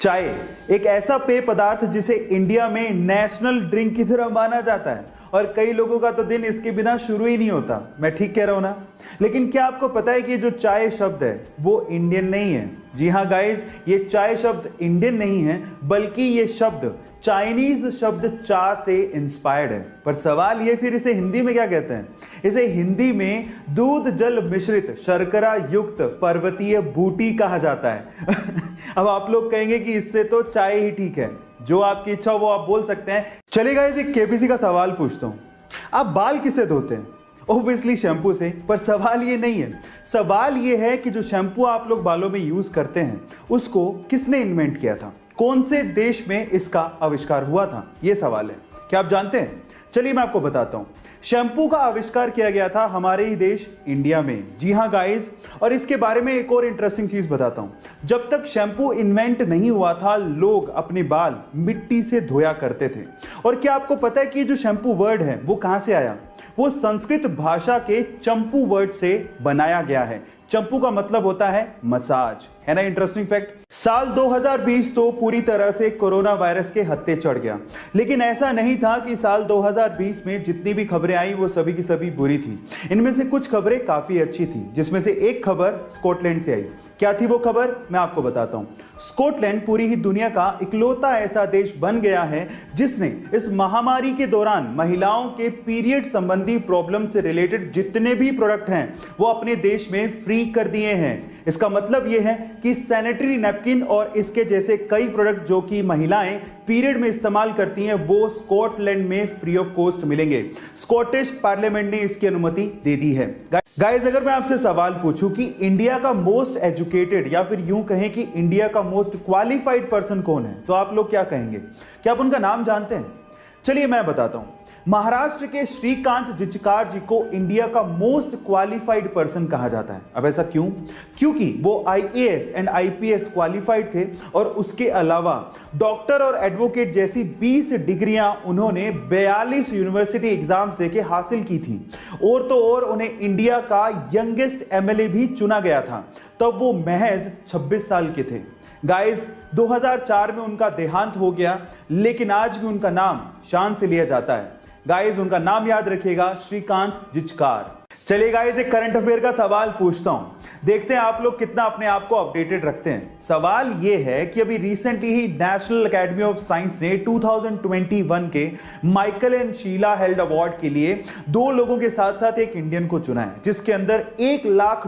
चाय एक ऐसा पेय पदार्थ जिसे इंडिया में नेशनल ड्रिंक की तरह माना जाता है और कई लोगों का तो दिन इसके बिना शुरू ही नहीं होता। मैं ठीक कह रहा हूं ना? लेकिन क्या आपको पता है कि ये जो चाय शब्द है वो इंडियन नहीं है? जी हाँ गाइस, ये चाय शब्द इंडियन नहीं है बल्कि ये शब्द चाइनीज शब्द चा से इंस्पायर्ड है। पर सवाल ये, फिर इसे हिंदी में क्या कहते हैं? इसे हिंदी में दूध जल मिश्रित शर्करा युक्त पर्वतीय बूटी कहा जाता है। अब आप लोग कहेंगे कि इससे तो चाय ही ठीक है। जो आपकी इच्छा हो वो आप बोल सकते हैं। चलिए गाइस, एक केबीसी का सवाल पूछता हूं, आप बाल किससे धोते हैं? ओब्वियसली शैम्पू से। पर सवाल ये नहीं है, सवाल ये है कि जो शैम्पू आप लोग बालों में यूज करते हैं उसको किसने इन्वेंट किया था? कौन से देश में इसका आविष्कार हुआ था? ये सवाल है। क्या आप जानते हैं? चलिए मैं आपको बताता हूं। शैम्पू का आविष्कार किया गया था हमारे ही देश इंडिया में। जी हां गाइस, और इसके बारे में एक और इंटरेस्टिंग चीज बताता हूं। जब तक शैम्पू इन्वेंट नहीं हुआ था लोग अपने बाल मिट्टी से धोया करते थे। और क्या आपको पता है कि जो शैम्पू वर्ड है वो कहां से आया? वो संस्कृत भाषा के चंपू वर्ड से बनाया गया है। चंपू का मतलब होता है मसाज। है ना इंटरेस्टिंग फैक्ट? साल 2020 तो पूरी तरह से कोरोना वायरस के हत्थे चढ़ गया, लेकिन ऐसा नहीं था कि साल 2020 में जितनी भी खबरें आई वो सभी की सभी बुरी थी। इनमें से कुछ खबरें काफी अच्छी थी, जिसमें से एक खबर स्कॉटलैंड से आई। क्या थी वो खबर? मैं आपको बताता हूं। स्कॉटलैंड पूरी ही दुनिया का इकलौता ऐसा देश बन गया है जिसने इस महामारी के दौरान महिलाओं के पीरियड संबंधी प्रॉब्लम से रिलेटेड जितने भी प्रोडक्ट हैं वो अपने देश में फ्री कर दिए हैं। इसका मतलब यह है कि सैनिटरी नैपकिन और इसके जैसे कई प्रोडक्ट जो कि महिलाएं पीरियड में इस्तेमाल करती हैं वो स्कॉटलैंड में फ्री ऑफ कॉस्ट मिलेंगे। स्कॉटिश पार्लियामेंट ने इसकी अनुमति दे दी है। गाइस, अगर मैं आपसे सवाल पूछूं कि इंडिया का मोस्ट एजुकेटेड या फिर यूं कहें कि इंडिया का मोस्ट क्वालिफाइड पर्सन कौन है, तो आप लोग क्या कहेंगे? क्या आप उनका नाम जानते हैं? चलिए मैं बताता हूं। महाराष्ट्र के श्रीकांत जिचकार जी को इंडिया का मोस्ट क्वालिफाइड पर्सन कहा जाता है। अब ऐसा क्यों? क्योंकि वो आईएएस एंड आईपीएस क्वालिफाइड थे और उसके अलावा डॉक्टर और एडवोकेट जैसी 20 डिग्रियां उन्होंने 42 यूनिवर्सिटी एग्जाम्स देके हासिल की थी। और तो और उन्हें इंडिया का यंगेस्ट एमएलए भी चुना गया था। तब वो महज 26 साल के थे। गाइस, 2004 में उनका देहांत हो गया, लेकिन आज भी उनका नाम शान से लिया जाता है। गाइस, उनका नाम याद रखिएगा, श्रीकांत जिचकार। चलिए गाइस, एक करंट अफेयर का सवाल पूछता हूं, देखते हैं आप लोग कितना अपने आप को अपडेटेड रखते हैं। सवाल यह है कि अभी रिसेंटली ही नेशनल एकेडमी ऑफ साइंस ने 2021 के Michael and Sheila Held Award के लिए 2 लोगों के साथ साथ एक इंडियन को चुना है, जिसके अंदर $1 लाख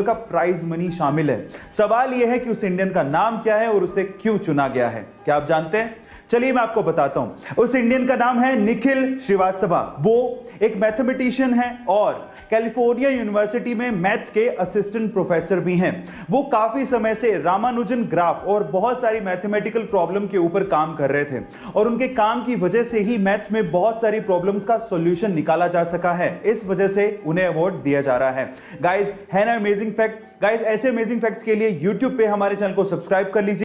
का प्राइज मनी शामिल है। सवाल यह है कि उस इंडियन का नाम क्या है और उसे क्यों चुना गया है? क्या आप जानते हैं? चलिए मैं आपको बताता हूं। उस इंडियन का नाम है निखिल श्रीवास्तवा। वो एक मैथमेटिशियन है और कैलिफोर्निया यूनिवर्सिटी में मैथ्स के असिस्टेंट प्रोफेसर भी हैं। वो काफी समय से रामानुजन ग्राफ और बहुत सारी मैथमेटिकल प्रॉब्लम के ऊपर काम कर रहे थे और उनके काम की वजह से ही मैथ्स में बहुत सारी प्रॉब्लम्स का सॉल्यूशन निकाला जा सका है। इस वजह से उन्हें अवार्ड दिया जा रहा है। गाइस, है ना अमेजिंग फैक्ट? गाइस, ऐसे अमेजिंग फैक्ट्स के लिए YouTube पे हमारे चैनल को सब्सक्राइब कर लीजिए।